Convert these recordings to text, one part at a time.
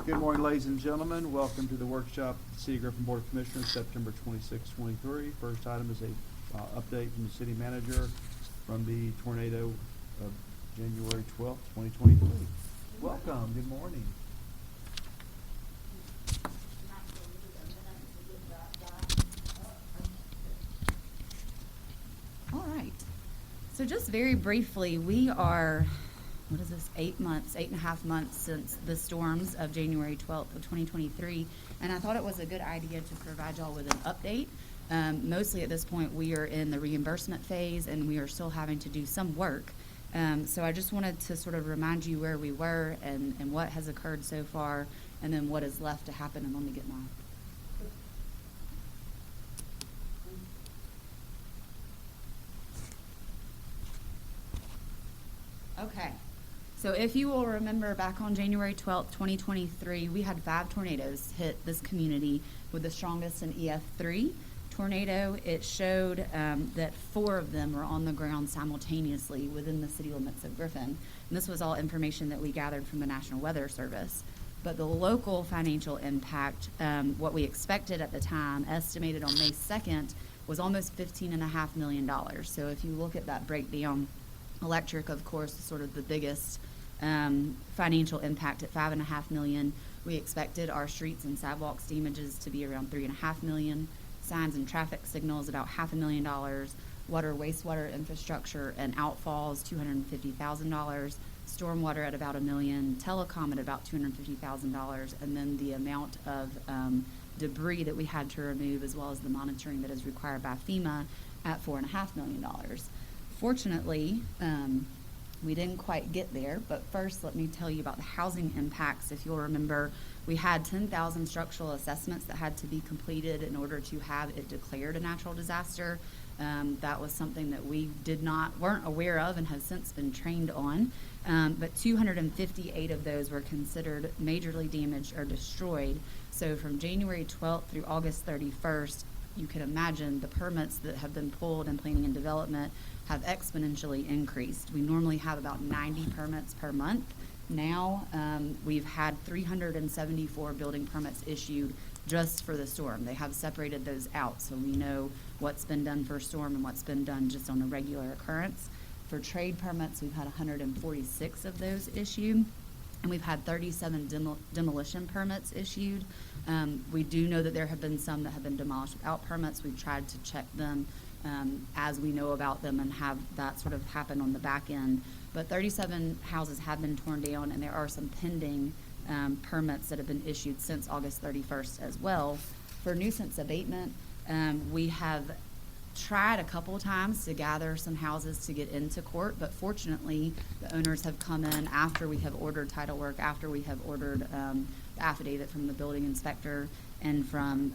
Good morning, ladies and gentlemen. Welcome to the workshop of the City of Griffin Board of Commissioners, September 26, 23. First item is a update from the city manager from the tornado of January 12th, 2023. Welcome. Good morning. All right. So just very briefly, we are, 8.5 months since the storms of January 12th of 2023. And I thought it was a good idea to provide y'all with an update. Mostly at this point, we are in the reimbursement phase and we are still having to do some work. So I just wanted to sort of remind you where we were and what has occurred so far and then what is left to happen. And let me get my... Okay, so if you will remember back on January 12th, 2023, we had 5 tornadoes hit this community with the strongest an EF3 tornado. It showed that 4 of them were on the ground simultaneously within the city limits of Griffin. And this was all information that we gathered from the National Weather Service. But the local financial impact, what we expected at the time, estimated on May 2nd, was almost $15.5 million. So if you look at that breakdown, electric, of course, is sort of the biggest financial impact at $5.5 million. We expected our streets and sidewalks damages to be around $3.5 million. Signs and traffic signals about $500,000. Water, wastewater infrastructure and outfalls $250,000. Stormwater at about $1 million. Telecom at about $250,000. And then the amount of debris that we had to remove, as well as the monitoring that is required by FEMA, at $4.5 million. Fortunately, we didn't quite get there, but first let me tell you about the housing impacts. If you'll remember, we had 10,000 structural assessments that had to be completed in order to have it declared a natural disaster. That was something that we weren't aware of and have since been trained on, but 258 of those were considered majorly damaged or destroyed. So from January 12th through August 31st, you can imagine the permits that have been pulled in planning and development have exponentially increased. We normally have about 90 permits per month. Now we've had 374 building permits issued just for the storm. They have separated those out, so we know what's been done for a storm and what's been done just on a regular occurrence. For trade permits, we've had 146 of those issued, and we've had 37 demolition permits issued. We do know that there have been some that have been demolished without permits. We've tried to check them as we know about them and have that sort of happen on the back end. But 37 houses have been torn down, and there are some pending permits that have been issued since August 31st as well. For nuisance abatement, we have tried a couple of times to gather some houses to get into court, but fortunately the owners have come in after we have ordered title work, after we have ordered the affidavit from the building inspector and from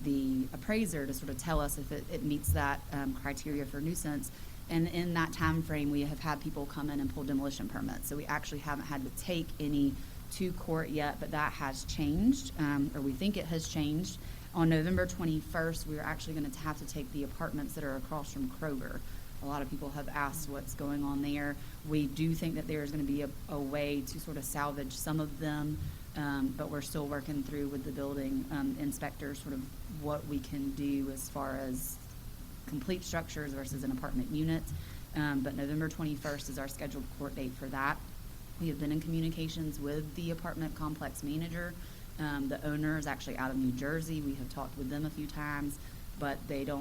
the appraiser to sort of tell us if it meets that criteria for nuisance. And in that time frame, we have had people come in and pull demolition permits. So we actually haven't had to take any to court yet, but that has changed, or we think it has changed. On November 21st, we are actually going to have to take the apartments that are across from Kroger. A lot of people have asked what's going on there. We do think that there is going to be a way to sort of salvage some of them, but we're still working through with the building inspector sort of what we can do as far as complete structures versus an apartment unit. But November 21st is our scheduled court date for that. We have been in communications with the apartment complex manager. The owner is actually out of New Jersey. We have talked with them a few times, but they're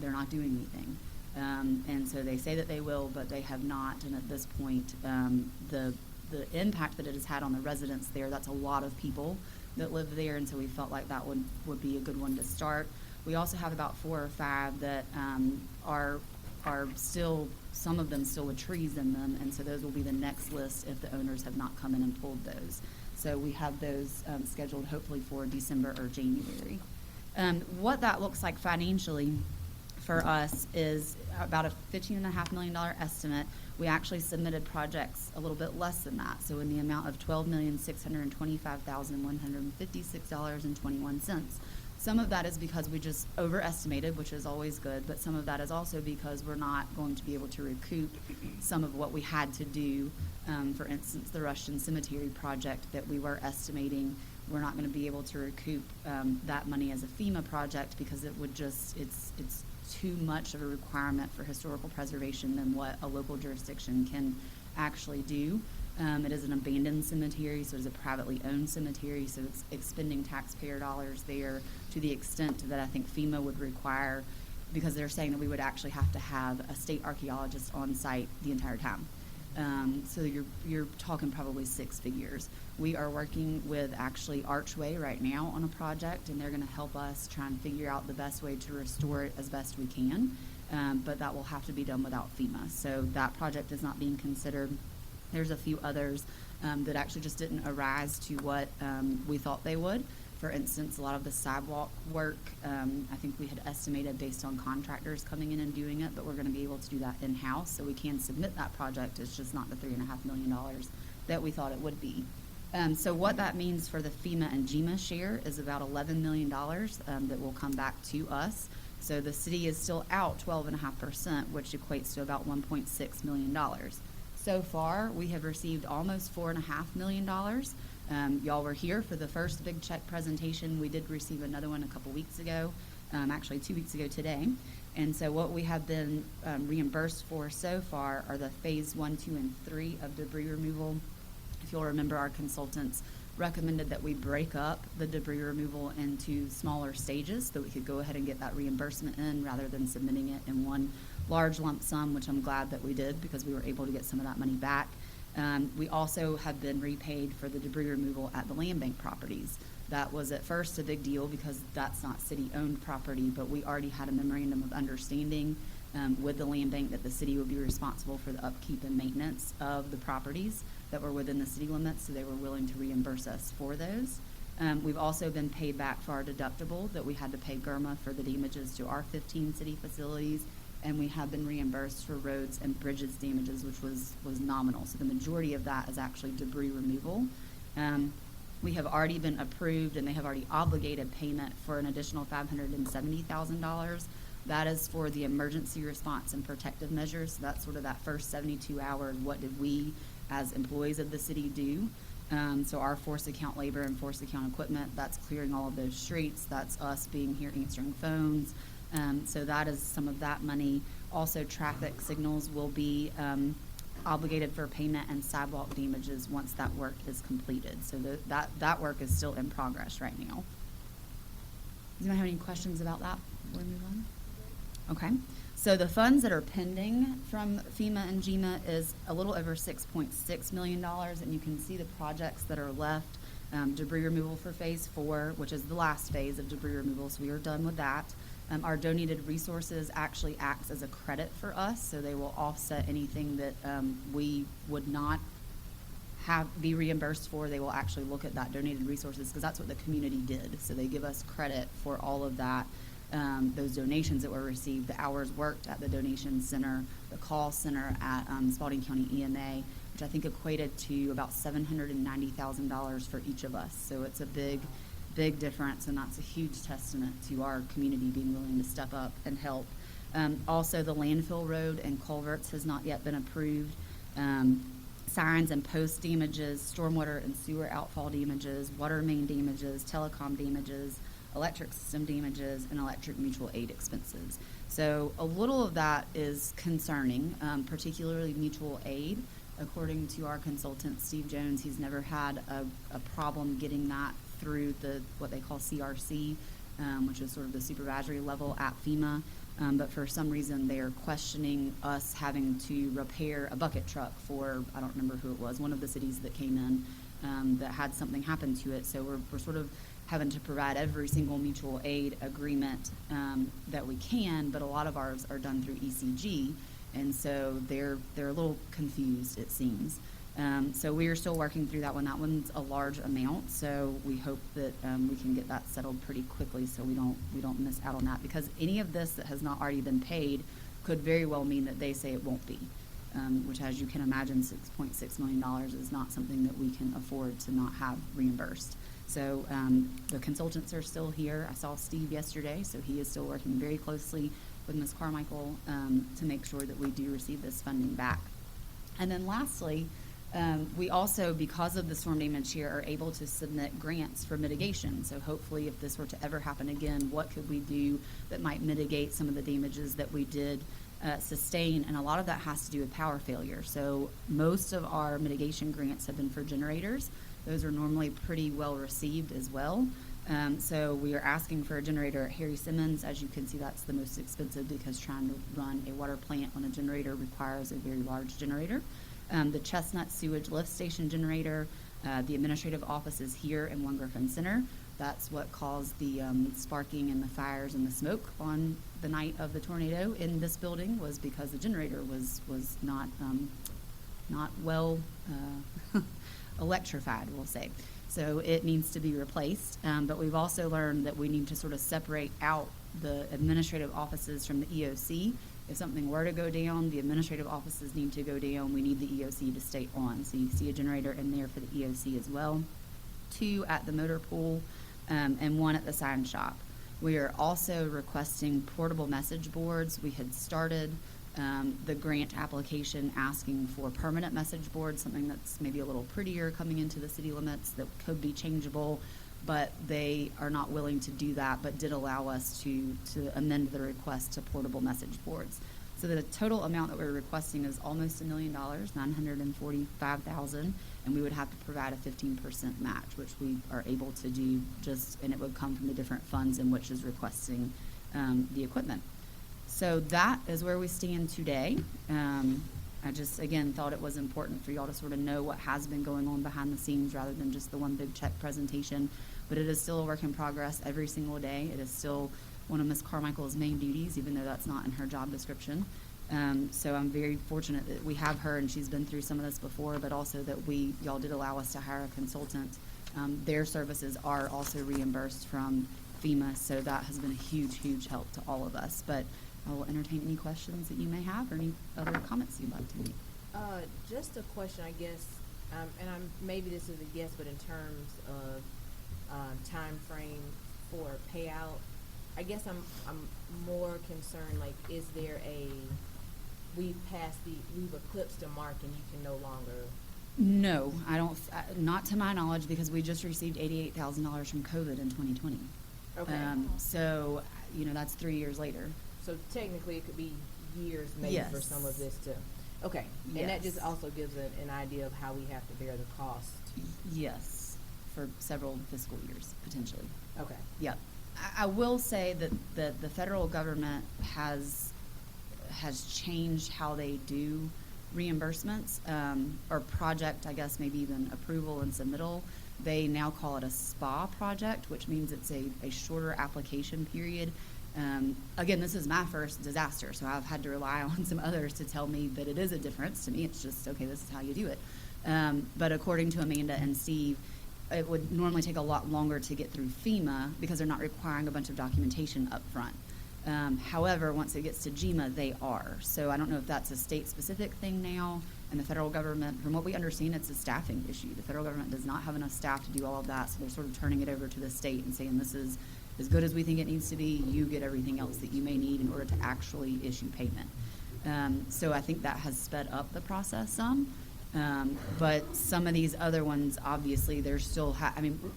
not doing anything. And so they say that they will, but they have not. And at this point, the impact that it has had on the residents there, that's a lot of people that live there, and so we felt like that would be a good one to start. We also have about 4 or 5 that are still, some of them still with trees in them, and so those will be the next list if the owners have not come in and pulled those. So we have those scheduled hopefully for December or January. What that looks like financially for us is about a $15.5 million estimate. We actually submitted projects a little bit less than that, so in the amount of $12,625,156.21. Some of that is because we just overestimated, which is always good, but some of that is also because we're not going to be able to recoup some of what we had to do For instance, the Rushton Cemetery project that we were estimating, we're not going to be able to recoup that money as a FEMA project because it would just, it's too much of a requirement for historical preservation than what a local jurisdiction can actually do. It is an abandoned cemetery, so it's a privately owned cemetery, so it's expending taxpayer dollars there to the extent that I think FEMA would require, because they're saying that we would actually have to have a state archaeologist on site the entire time. So you're talking probably 6 figures. We are working with actually Archway right now on a project, and they're going to help us try and figure out the best way to restore it as best we can, but that will have to be done without FEMA. So that project is not being considered. There's a few others that actually just didn't arise to what we thought they would. For instance, a lot of the sidewalk work, I think we had estimated based on contractors coming in and doing it, but we're going to be able to do that in-house, so we can submit that project. It's just not the $3.5 million that we thought it would be. So what that means for the FEMA and GEMA share is about $11 million that will come back to us. So the city is still out 12.5%, which equates to about $1.6 million. So far, we have received almost $4.5 million. Y'all were here for the first big check presentation. We did receive another one a couple weeks ago, actually 2 weeks ago today. And so what we have been reimbursed for so far are the phase 1, 2, and 3 of debris removal. If you'll remember, our consultants recommended that we break up the debris removal into smaller stages so that we could go ahead and get that reimbursement in rather than submitting it in one large lump sum, which I'm glad that we did because we were able to get some of that money back. We also have been repaid for the debris removal at the land bank properties. That was at first a big deal because that's not city-owned property, but we already had a memorandum of understanding with the land bank that the city would be responsible for the upkeep and maintenance of the properties that were within the city limits, so they were willing to reimburse us for those. We've also been paid back for our deductible that we had to pay GERMA for the damages to our 15 city facilities, and we have been reimbursed for roads and bridges damages, which was nominal. So the majority of that is actually debris removal. We have already been approved, and they have already obligated payment for an additional $570,000. That is for the emergency response and protective measures. So that's sort of that first 72 hours. What did we, as employees of the city, do? So our force account labor and force account equipment, that's clearing all of those streets. That's us being here answering phones. So that is some of that money. Also, traffic signals will be obligated for payment, and sidewalk damages once that work is completed. So that work is still in progress right now. Does anyone have any questions about that before we move on? Okay. So the funds that are pending from FEMA and GEMA is a little over $6.6 million, and you can see the projects that are left. Debris removal for phase 4, which is the last phase of debris removal, so we are done with that. Our donated resources actually acts as a credit for us, so they will offset anything that we would not be reimbursed for. They will actually look at that donated resources because that's what the community did. So they give us credit for all of that, those donations that were received, the hours worked at the donation center, the call center at Spalding County EMA, which I think equated to about $790,000 for each of us. So it's a big difference, and that's a huge testament to our community being willing to step up and help. Also, the landfill road and culverts has not yet been approved. Signs and post damages, stormwater and sewer outfall damages, water main damages, telecom damages, electric system damages, and electric mutual aid expenses. So a little of that is concerning, particularly mutual aid. According to our consultant, Steve Jones, he's never had a problem getting that through what they call CRC, which is sort of the supervisory level at FEMA. But for some reason, they are questioning us having to repair a bucket truck for, I don't remember who it was, one of the cities that came in that had something happen to it. So we're sort of having to provide every single mutual aid agreement that we can, but a lot of ours are done through ECG, and so they're a little confused, it seems. So we are still working through that one. That one's a large amount, so we hope that we can get that settled pretty quickly so we don't miss out on that, because any of this that has not already been paid could very well mean that they say it won't be, which, as you can imagine, $6.6 million is not something that we can afford to not have reimbursed. So the consultants are still here. I saw Steve yesterday, so he is still working very closely with Ms. Carmichael to make sure that we do receive this funding back. And then lastly, We also, because of the storm damage here, are able to submit grants for mitigation. So hopefully, if this were to ever happen again, what could we do that might mitigate some of the damages that we did sustain? And a lot of that has to do with power failure. So most of our mitigation grants have been for generators. Those are normally pretty well received as well. So we are asking for a generator at Harry Simmons. As you can see, that's the most expensive because trying to run a water plant on a generator requires a very large generator. The Chestnut Sewage Lift Station generator, the administrative office is here in One Griffin Center. That's what caused the sparking and the fires and the smoke on the night of the tornado in this building, was because the generator was not well electrified, we'll say. So it needs to be replaced. But we've also learned that we need to sort of separate out the administrative offices from the EOC. If something were to go down, the administrative offices need to go down. We need the EOC to stay on. So you see a generator in there for the EOC as well. 2 at the motor pool, and 1 at the sign shop. We are also requesting portable message boards. We had started the grant application asking for permanent message boards, something that's maybe a little prettier coming into the city limits that could be changeable, but they are not willing to do that, but did allow us to amend the request to portable message boards. So the total amount that we're requesting is almost $1 million, $945,000, and we would have to provide a 15% match, which we are able to do and it would come from the different funds in which is requesting the equipment. So that is where we stand today. I just, again, thought it was important for y'all to sort of know what has been going on behind the scenes rather than just the one big check presentation. But it is still a work in progress every single day. It is still one of Ms. Carmichael's main duties, even though that's not in her job description. So I'm very fortunate that we have her, and she's been through some of this before, but also that y'all did allow us to hire a consultant. Their services are also reimbursed from FEMA, so that has been a huge, huge help to all of us. But I will entertain any questions that you may have or any other comments you'd like to make. Just a question, I guess, maybe this is a guess, but in terms of time frame for payout, I guess I'm more concerned, like, is there we've eclipsed a mark and you can no longer? No, I don't, not to my knowledge, because we just received $88,000 from COVID in 2020. Okay. So, that's 3 years later. So technically it could be years maybe Yes. for some of this to, okay. Yes. And that just also gives an idea of how we have to bear the cost. Yes, for several fiscal years, potentially. Okay. Yep. I will say that the federal government has changed how they do reimbursements, or project, I guess, maybe even approval and submittal. They now call it a SPA project, which means it's a shorter application period. Again, this is my first disaster, so I've had to rely on some others to tell me that it is a difference. To me, it's just, okay, this is how you do it. But according to Amanda and Steve, it would normally take a lot longer to get through FEMA because they're not requiring a bunch of documentation up front. However, once it gets to GMA, they are. So I don't know if that's a state-specific thing now, and the federal government, from what we understand, it's a staffing issue. The federal government does not have enough staff to do all of that, so they're sort of turning it over to the state and saying, this is as good as we think it needs to be. You get everything else that you may need in order to actually issue payment. So I think that has sped up the process some. But some of these other ones, obviously, they're still,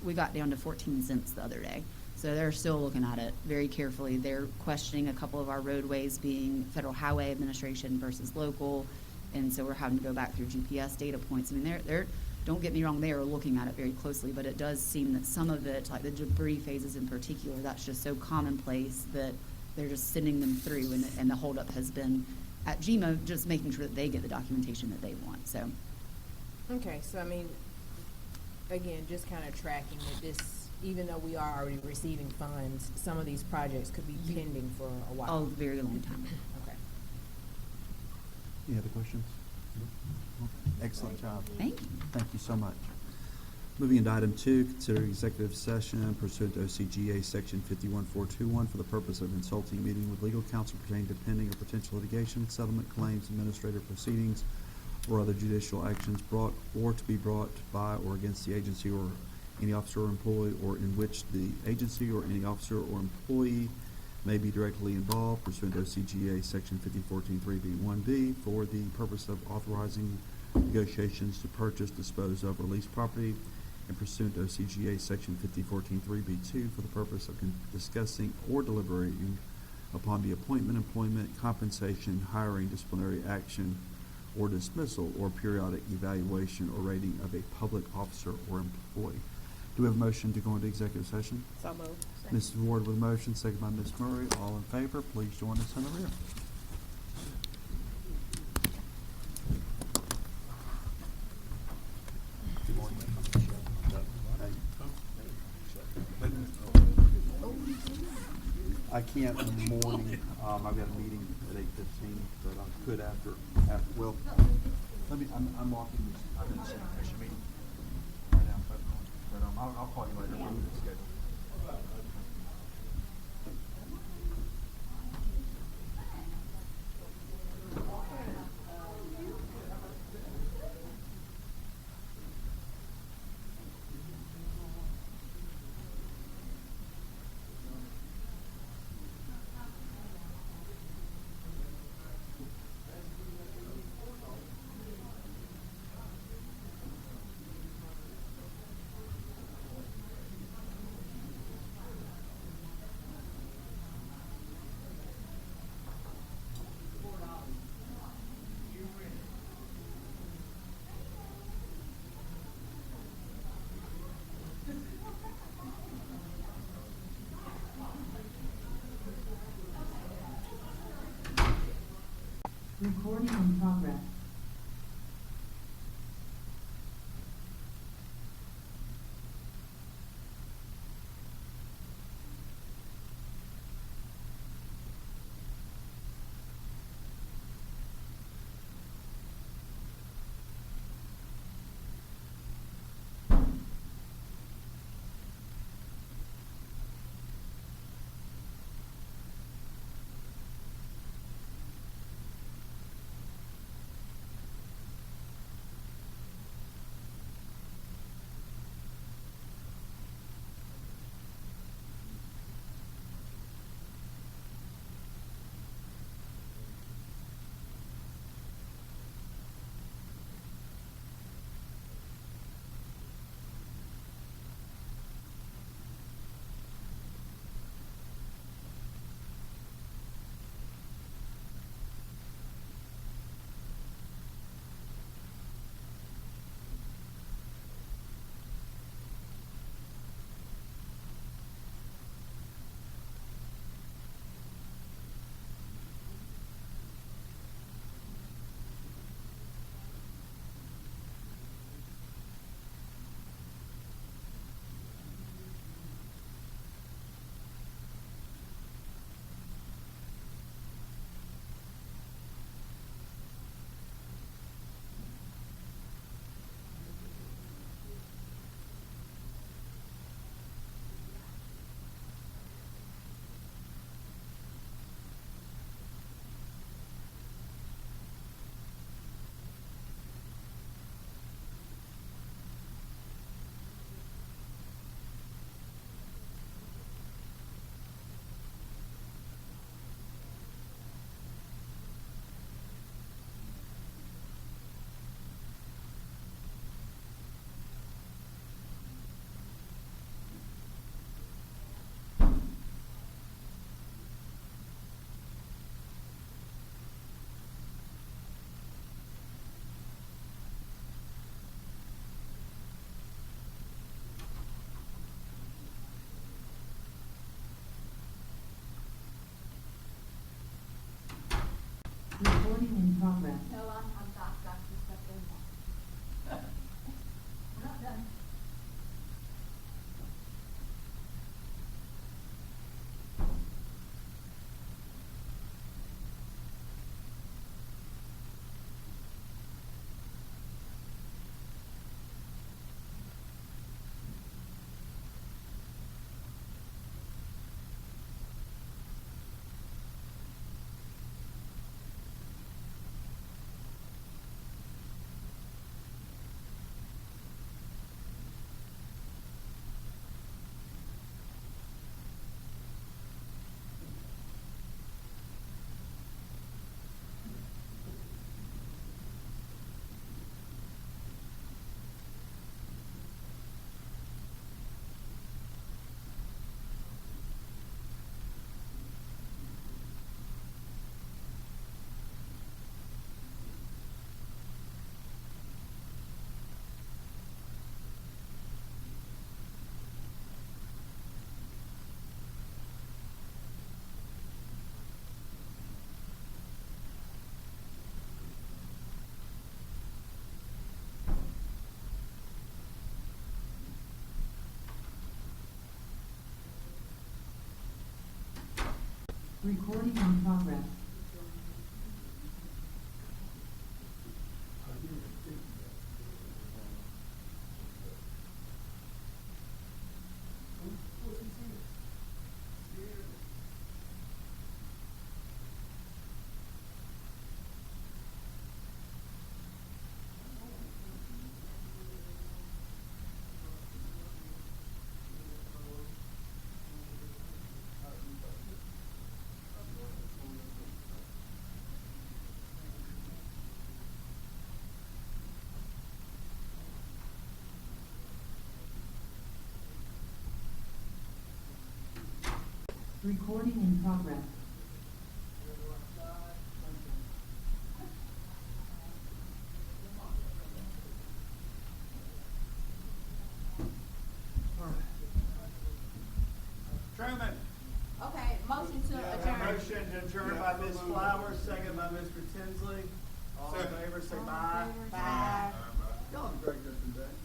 we got down to 14 cents the other day. So they're still looking at it very carefully. They're questioning a couple of our roadways being Federal Highway Administration versus local. And so we're having to go back through GPS data points. They're don't get me wrong, they are looking at it very closely, but it does seem that some of it, like the debris phases in particular, that's just so commonplace that they're just sending them through, and the holdup has been at GMA just making sure that they get the documentation that they want. So, okay, so again, just kind of tracking that this, even though we are already receiving funds, some of these projects could be pending for a while. a very long time. Okay. Any other questions? Excellent job. Thank you. Thank you so much. Moving into item 2, consider executive session pursuant to OCGA section 51421 for the purpose of consulting meeting with legal counsel pertaining to pending or potential litigation, settlement claims, administrative proceedings, or other judicial actions brought or to be brought by or against the agency or any officer or employee, or in which the agency or any officer or employee may be directly involved pursuant to OCGA section 514.3b1b for the purpose of authorizing negotiations to purchase, dispose of, or lease property, and pursuant to OCGA Section 5014-3B2 for the purpose of discussing or deliberating upon the appointment, employment, compensation, hiring, disciplinary action, or dismissal, or periodic evaluation or rating of a public officer or employee. Do we have a motion to go into executive session? So moved. Mrs. Ward with a motion, second by Ms. Murray. All in favor, please join us in the rear. I can't in the morning. I've got a meeting at 8:15, but I could after. Well, I'm walking. I'm in the Senate Commission meeting right now, but I'll call you later. We'll schedule. Recording in progress. Recording in progress. No, I've got this stuff in there. We're not done. Recording in progress. Recording in progress. Truman. Okay, motion to adjourn. Motion to adjourn by Ms. Flowers, second by Mr. Tinsley. All in favor, say bye. Bye. Y'all have a great Griffin Day.